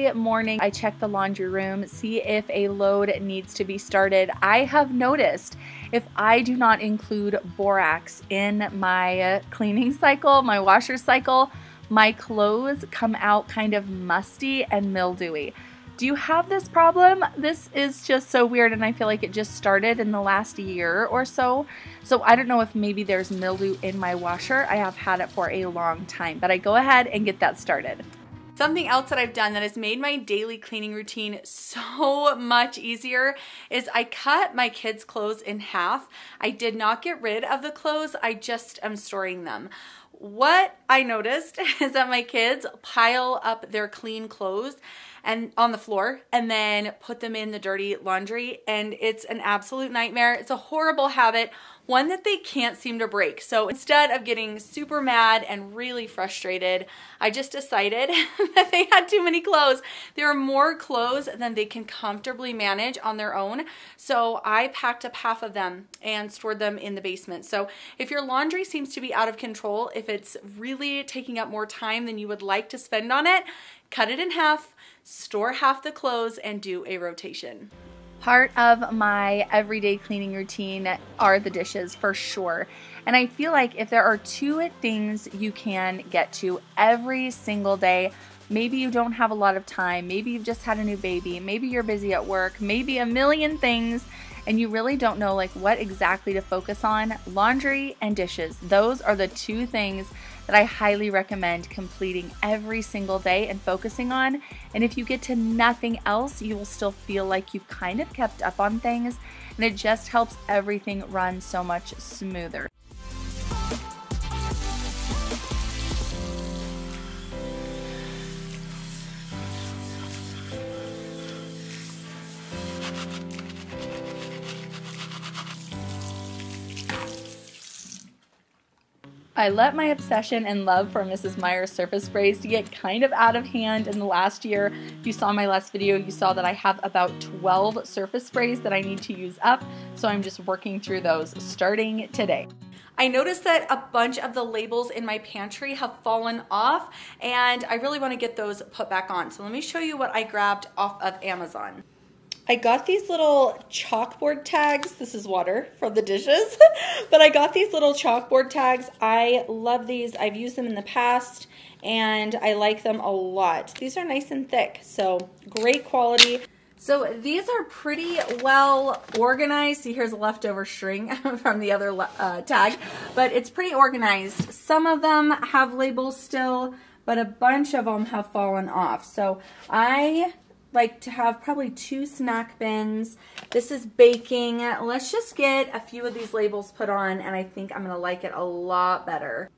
every morning I check the laundry room, see if a load needs to be started. I have noticed if I do not include borax in my cleaning cycle, my washer cycle, my clothes come out kind of musty and mildewy. Do you have this problem? This is just so weird, and I feel like it just started in the last year or so. So I don't know if maybe there's mildew in my washer. I have had it for a long time, but I go ahead and get that started. Something else that I've done that has made my daily cleaning routine so much easier is I cut my kids' clothes in half. I did not get rid of the clothes, I just am storing them. What I noticed is that my kids pile up their clean clothes and on the floor and then put them in the dirty laundry, and it's an absolute nightmare. It's a horrible habit, one that they can't seem to break. So instead of getting super mad and really frustrated, I just decided that they had too many clothes. There are more clothes than they can comfortably manage on their own. So I packed up half of them and stored them in the basement. So if your laundry seems to be out of control, if it's really taking up more time than you would like to spend on it, cut it in half, store half the clothes, and do a rotation. Part of my everyday cleaning routine are the dishes for sure. And I feel like if there are two things you can get to every single day, maybe you don't have a lot of time, maybe you've just had a new baby, maybe you're busy at work, maybe a million things, and you really don't know like what exactly to focus on, laundry and dishes. Those are the two things that I highly recommend completing every single day and focusing on. And if you get to nothing else, you will still feel like you've kind of kept up on things, and it just helps everything run so much smoother. I let my obsession and love for Mrs. Meyer's surface sprays to get kind of out of hand in the last year. If you saw my last video, you saw that I have about 12 surface sprays that I need to use up, so I'm just working through those starting today. I noticed that a bunch of the labels in my pantry have fallen off, and I really want to get those put back on. So let me show you what I grabbed off of Amazon. I got these little chalkboard tags. This is water from the dishes, but I got these little chalkboard tags. I love these. I've used them in the past, and I like them a lot. These are nice and thick, so great quality. So these are pretty well organized. See, here's a leftover string from the other tag, but it's pretty organized. Some of them have labels still, but a bunch of them have fallen off. So I like to have probably 2 snack bins. This is baking. Let's just get a few of these labels put on, and I think I'm gonna like it a lot better.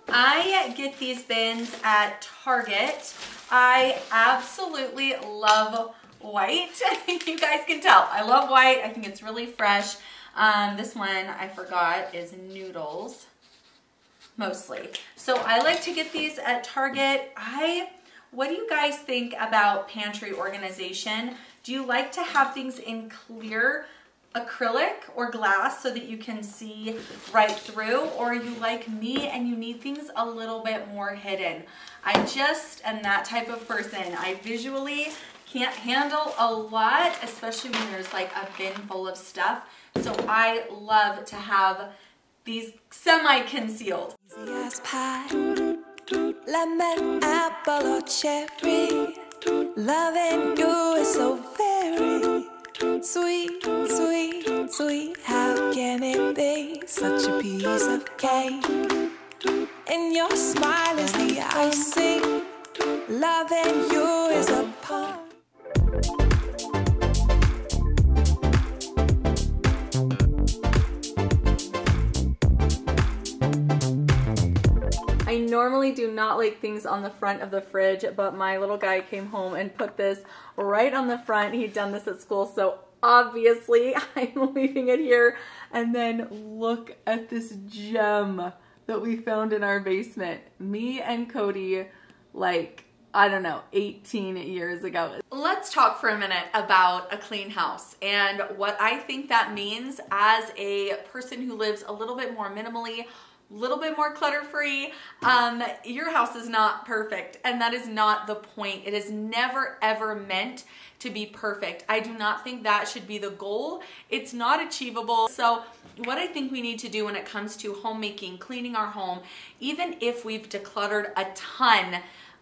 I get these bins at Target. I absolutely love white. You guys can tell. I love white. I think it's really fresh. This one, I forgot, is noodles, mostly. So I like to get these at Target. What do you guys think about pantry organization? Do you like to have things in clear acrylic or glass so that you can see right through, or are you like me and you need things a little bit more hidden? I just am that type of person. I visually can't handle a lot, especially when there's like a bin full of stuff. So I love to have these semi-concealed. Lemon, apple or cherry, loving you is so very sweet, sweet, sweet. How can it be such a piece of cake? And your smile is the icing, loving you is a part. I normally do not like things on the front of the fridge, but my little guy came home and put this right on the front. He'd done this at school, so obviously I'm leaving it here. And then look at this gem that we found in our basement. Me and Cody like I don't know, 18 years ago. Let's talk for a minute about a clean house and what I think that means as a person who lives a little bit more minimally, a little bit more clutter-free. Your house is not perfect, and that is not the point. It is never ever meant to be perfect. I do not think that should be the goal. It's not achievable. So what I think we need to do when it comes to homemaking, cleaning our home, even if we've decluttered a ton,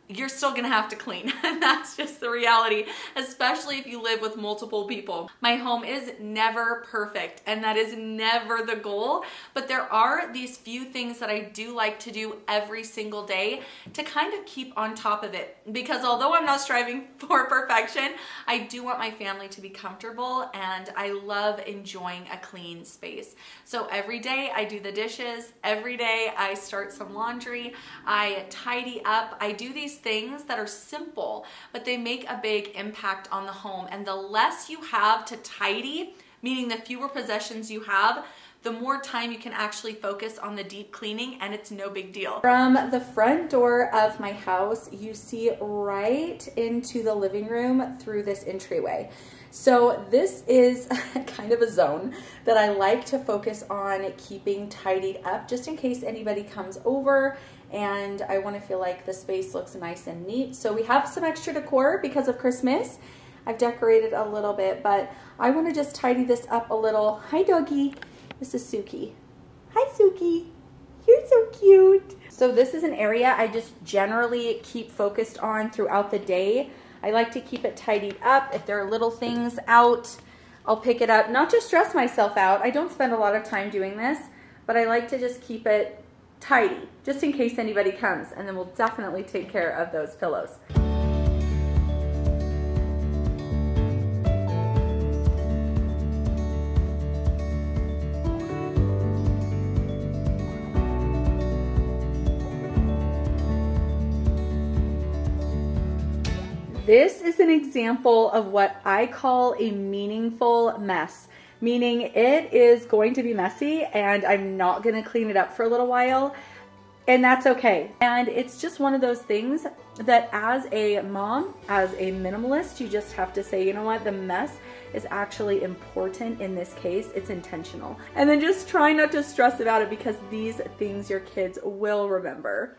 you're still gonna have to clean. And that's just the reality, especially if you live with multiple people. My home is never perfect, and that is never the goal, but there are these few things that I do like to do every single day to kind of keep on top of it. Because although I'm not striving for perfection, I do want my family to be comfortable, and I love enjoying a clean space. So every day I do the dishes, every day I start some laundry, I tidy up, I do these things that are simple, but they make a big impact on the home. And the less you have to tidy, meaning the fewer possessions you have, the more time you can actually focus on the deep cleaning, and it's no big deal. From the front door of my house, you see right into the living room through this entryway. So this is kind of a zone that I like to focus on keeping tidied up, just in case anybody comes over and I want to feel like the space looks nice and neat. So we have some extra decor because of Christmas. I've decorated a little bit, but I want to just tidy this up a little. Hi, doggy. This is Suki. Hi, Suki. You're so cute. So this is an area I just generally keep focused on throughout the day. I like to keep it tidied up. If there are little things out, I'll pick it up. Not to stress myself out. I don't spend a lot of time doing this, but I like to just keep it tidy, just in case anybody comes, and then we'll definitely take care of those pillows. This is an example of what I call a meaningful mess. Meaning it is going to be messy and I'm not gonna clean it up for a little while, and that's okay. And it's just one of those things that as a mom, as a minimalist, you just have to say, you know what, the mess is actually important in this case, it's intentional. And then just try not to stress about it, because these things your kids will remember.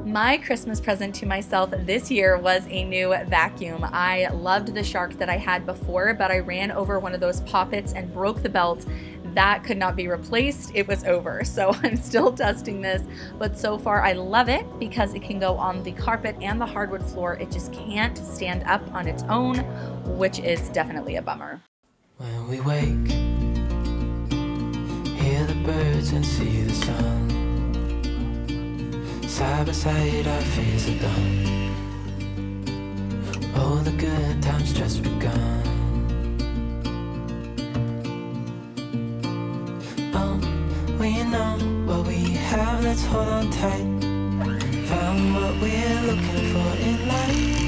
My Christmas present to myself this year was a new vacuum. I loved the Shark that I had before, but I ran over one of those poppets and broke the belt. That could not be replaced. It was over. So I'm still testing this, but so far I love it because it can go on the carpet and the hardwood floor. It just can't stand up on its own, which is definitely a bummer. When we wake, hear the birds and see the sun. Side by side our faces are done. Oh, the good times just begun. Oh, we know what we have, let's hold on tight. Found what we're looking for in life.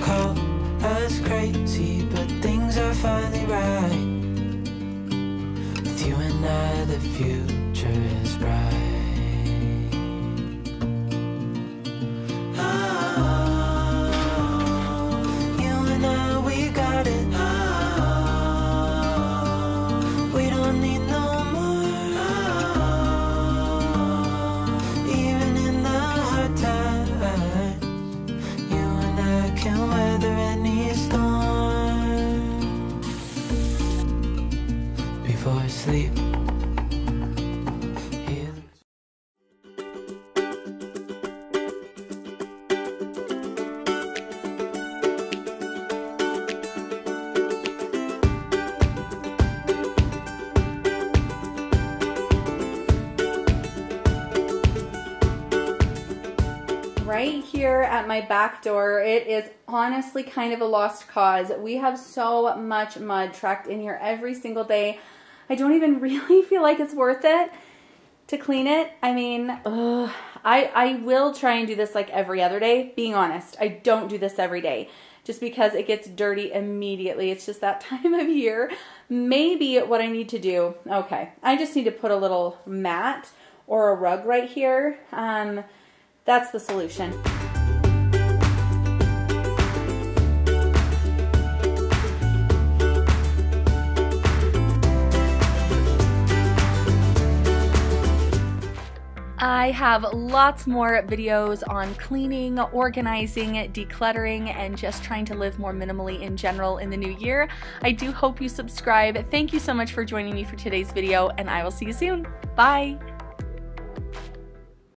Call us crazy, but things are finally right. With you and I, the future is bright. Sleep. Right here at my back door, it is honestly kind of a lost cause. We have so much mud tracked in here every single day. I don't even really feel like it's worth it. to clean it. I mean, I will try and do this like every other day. Being honest, I don't do this every day just because it gets dirty immediately. It's just that time of year. Maybe what I need to do, okay, I just need to put a little mat or a rug right here. That's the solution. I have lots more videos on cleaning, organizing, decluttering, and just trying to live more minimally in general in the new year. I do hope you subscribe. Thank you so much for joining me for today's video, and I will see you soon. Bye!